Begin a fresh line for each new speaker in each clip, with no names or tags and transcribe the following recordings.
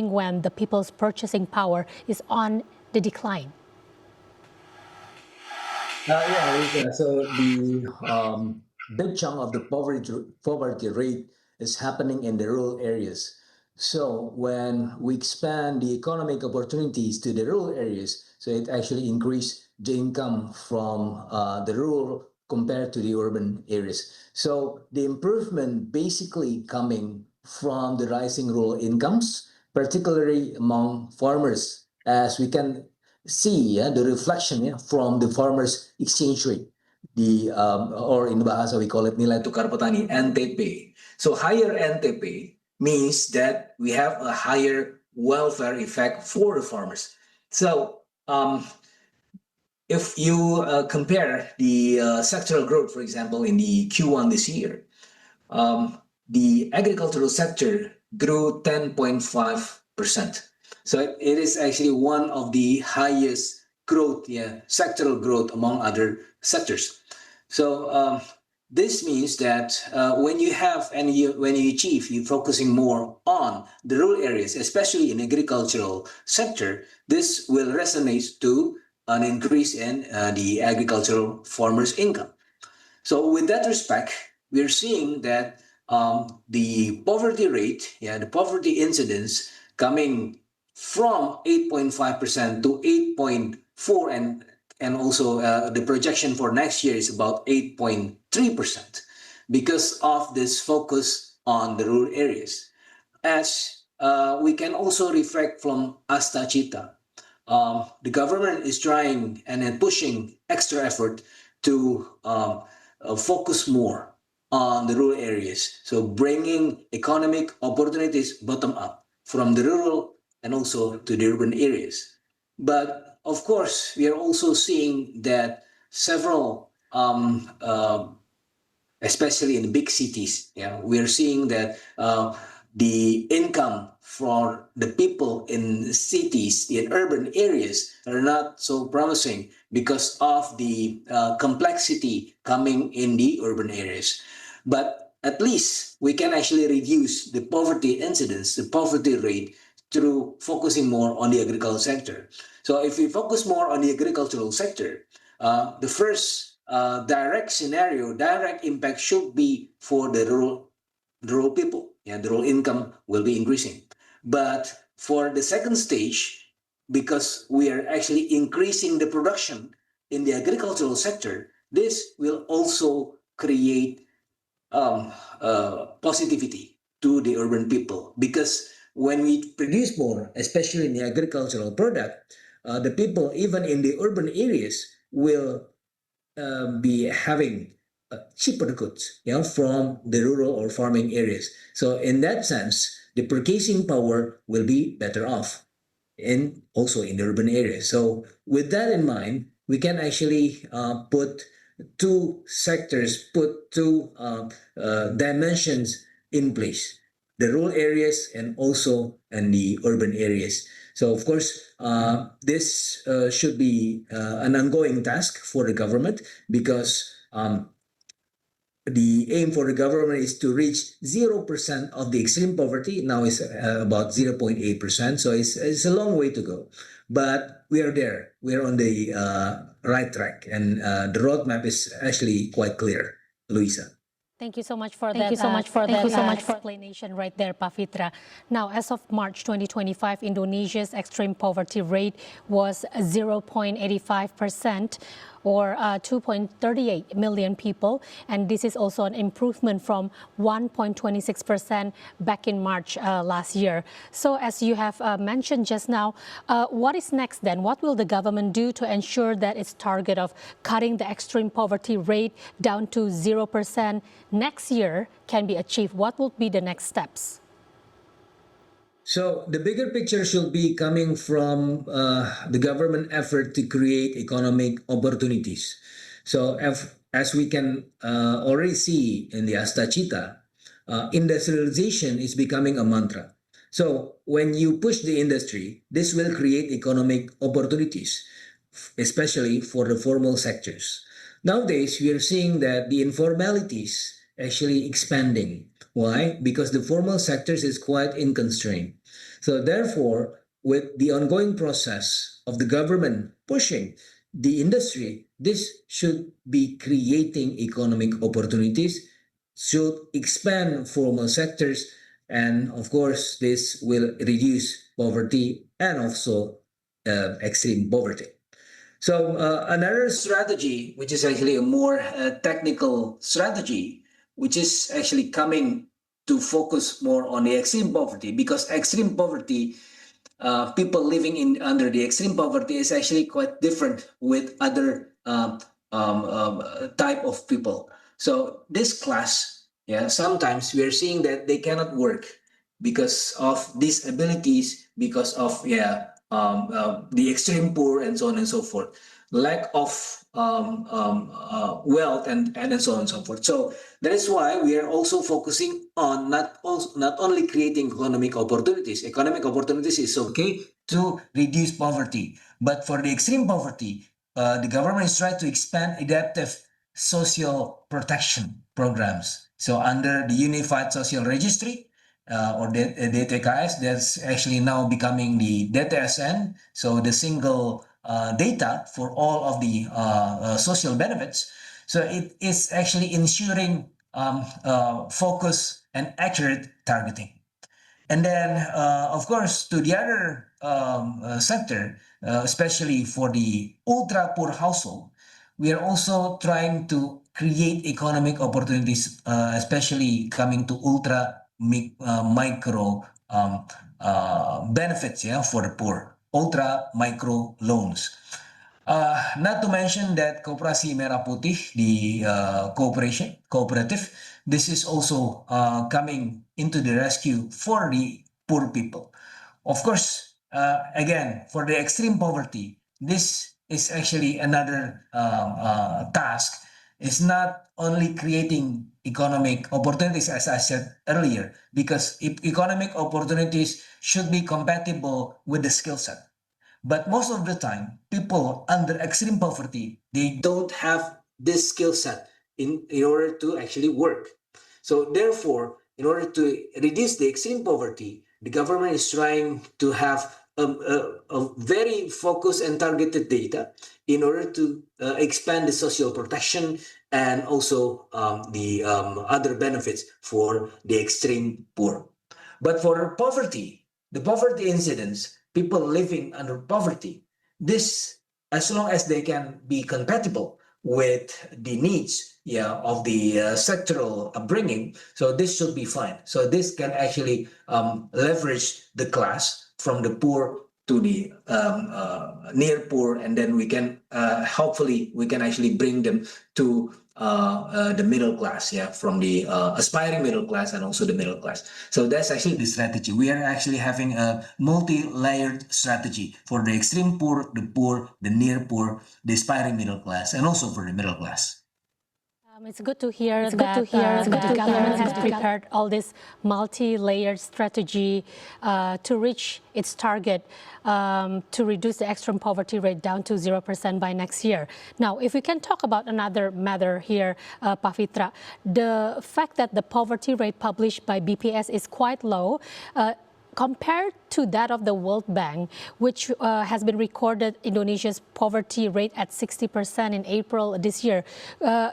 when the people's purchasing power is on the decline?
So the big chunk of the poverty rate is happening in the rural areas. So when we expand the economic opportunities to the rural areas, so it actually increase the income from the rural compared to the urban areas. So the improvement basically coming from the rising rural incomes, particularly among farmers, as we can see the reflection from the farmers exchange rate, the or in bahasa we call it nilai tukar petani, NTP. So higher NTP means that we have a higher welfare effect for the farmers. So if you compare the sectoral growth, for example, in the Q1 this year, the agricultural sector grew 10.5%. So it is actually one of the highest growth, sectoral growth among other sectors. So this means that when you have and when you achieve, you're focusing more on the rural areas, especially in agricultural sector, this will resonate to an increase in the agricultural farmers' income. So with that respect, we're seeing that the poverty rate, the poverty incidence coming from 8.5% to 8.4, and also the projection for next year is about 8.3% because of this focus on the rural areas. As we can also reflect from Asta Cita, the government is trying and then pushing extra effort to focus more on the rural areas. So bringing economic opportunities bottom up from the rural and also to the urban areas. But of course, we are also seeing that several, especially in the big cities, we are seeing that the income for the people in cities, in urban areas, are not so promising because of the complexity coming in the urban areas. But at least we can actually reduce the poverty incidence, the poverty rate, through focusing more on the agricultural sector. So if we focus more on the agricultural sector, the first direct scenario, direct impact should be for the rural people. The rural income will be increasing. But for the second stage, because we are actually increasing the production in the agricultural sector, this will also create positivity to the urban people, because when we produce more, especially in the agricultural product, the people even in the urban areas will be having cheaper goods from the rural or farming areas. So in that sense, the purchasing power will be better off, and also in the urban areas. So with that in mind, we can actually put two sectors, put two dimensions in place: the rural areas and also in the urban areas. So of course, this should be an ongoing task for the government, because the aim for the government is to reach 0% of the extreme poverty. Now it's about 0.8%. So it's a long way to go. But we are there. We are on the right track. And the roadmap is actually quite clear, Luisa.
Thank you so much for that. Explanation right there, Pak Fitra. Now, as of March 2025, Indonesia's extreme poverty rate was 0.85%, or 2.38 million people, and this is also an improvement from 1.26% back in March last year. So as you have mentioned just now, what is next then? What will the government do to ensure that its target of cutting the extreme poverty rate down to 0% next year can be achieved? What will be the next steps? So the bigger picture should be coming from the government effort to create economic opportunities. So as we can already see in the Asta Cita, industrialization is becoming a mantra. So when you push the industry, this will create economic opportunities, especially for the formal sectors. Nowadays, we are seeing that the informalities actually expanding. Why? Because the formal sectors is quite in constraint. So therefore, with the ongoing process of the government pushing the industry, this should be creating economic opportunities, should expand formal sectors, and of course, this will reduce poverty and also extreme poverty. So another strategy, which is actually a more technical strategy, which is actually coming to focus more on the extreme poverty, because extreme poverty, people living in under the extreme poverty is actually quite different with other type of people. So this class, yeah, sometimes we are seeing that they cannot work because of disabilities, because of the extreme poor and so on and so forth, lack of wealth and so on and so forth. So that is why we are also focusing on not only creating economic opportunities. Economic opportunities is okay to reduce poverty, but for the extreme poverty, the government is trying to expand adaptive social protection programs. So under the Unified Social Registry, or DTKS, that's actually now becoming the DTSN, so the single data for all of the social benefits. So it is actually ensuring focus and accurate targeting. And then, of course, to the other sector, especially for the ultra poor household, we are also trying to create economic opportunities, especially coming to micro benefits, yeah, for the poor, ultra micro loans. Not to mention that Koperasi Merah Putih, the cooperative, this is also coming into the rescue for the poor people. Of course, again, for the extreme poverty, this is actually another task. It's not only creating economic opportunities, as I said earlier, because economic opportunities should be compatible with the skill set. But most of the time, people under extreme poverty, they don't have this skill set in order to actually work. So therefore, in order to reduce the extreme poverty, the government is trying to have a very focused and targeted data in order to expand the social protection and also the other benefits for the extreme poor. But for poverty, the poverty incidence, people living under poverty, this, as long as they can be compatible with the needs, yeah, of the sectoral upbringing, so this should be fine. So this can actually leverage the class from the poor to the near poor, and then we can hopefully we can actually bring them to the middle class, yeah, from the aspiring middle class and also the middle class. So that's actually the strategy. We are actually having a multi-layered strategy for the extreme poor, the near poor, the aspiring middle class, and also for the middle class.
It's good to hear that the government has prepared all this multi-layered strategy to reach its target to reduce the extreme poverty rate down to 0% by next year. Now, if we can talk about another matter here, Pak Fitra, the fact that the poverty rate published by BPS is quite low, compared to that of the World Bank, which has been recorded Indonesia's poverty rate at 60% in April this year.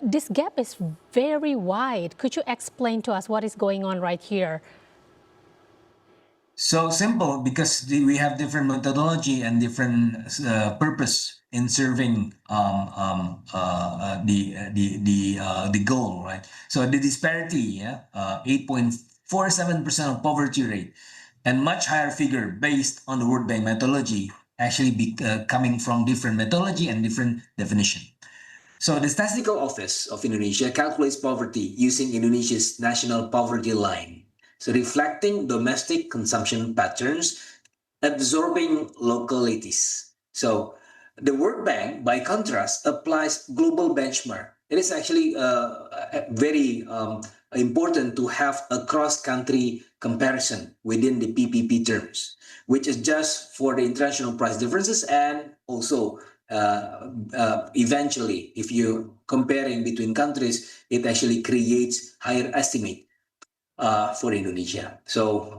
This gap is very wide. Could you explain to us what is going on right here?
So simple, because we have different methodology and different purpose in serving the goal, right? So the disparity, 8.47% of poverty rate, and much higher figure based on the World Bank methodology, actually coming from different methodology and different definition. So the Statistical Office of Indonesia calculates poverty using Indonesia's national poverty line. So reflecting domestic consumption patterns, absorbing localities. So the World Bank, by contrast, applies global benchmark. It is actually very important to have a cross-country comparison within the PPP terms, which is just for the international price differences, and also eventually, if you comparing between countries, it actually creates higher estimate for Indonesia. So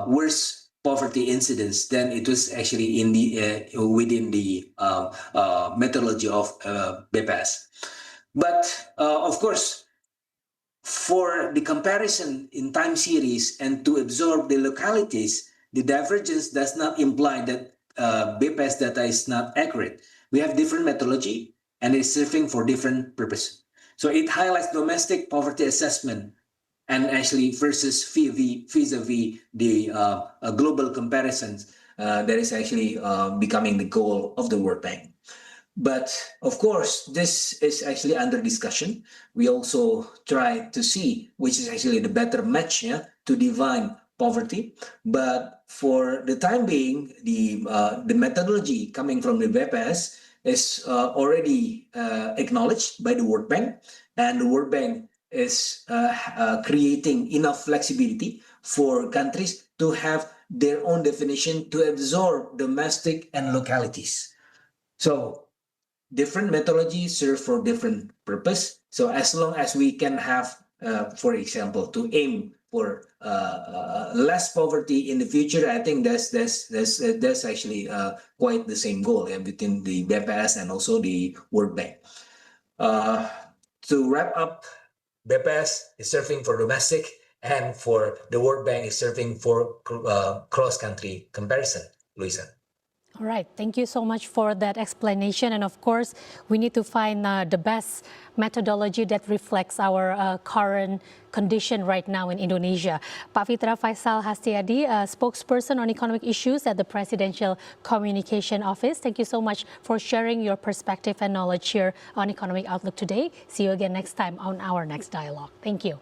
worse
poverty incidence than it was actually in the within the methodology of BPAS. But of course, for the comparison in time series and to absorb the localities, the divergence does not imply that BPAS data is not accurate. We have different methodology and it's serving for different purpose. So it highlights domestic poverty assessment and actually versus vis-a-vis the global comparisons that is actually becoming the goal of the World Bank. But of course, this is actually under discussion. We also try to see which is actually the better match, yeah, to define poverty. But for the time being, the methodology coming from the BPAS is already acknowledged by the World Bank, and the World Bank is creating enough flexibility for countries to have their own definition to absorb domestic and localities. So different methodologies serve for different purpose. So as long as we can have, for example, to aim for less poverty in the future, I think that's actually quite the same goal, yeah, between the BPAS and also the World Bank. To wrap up, BPAS is serving for domestic, and for the World Bank is serving for cross-country comparison, Luisa.
All right, thank you so much for that explanation. And of course, we need to find the best methodology that reflects our current condition right now in Indonesia. Pak Fitra Faisal Hastiadi, spokesperson on economic issues at the Presidential Communication Office. Thank you so much for sharing your perspective and knowledge here on Economic Outlook today. See you again next time on our next dialogue. Thank you.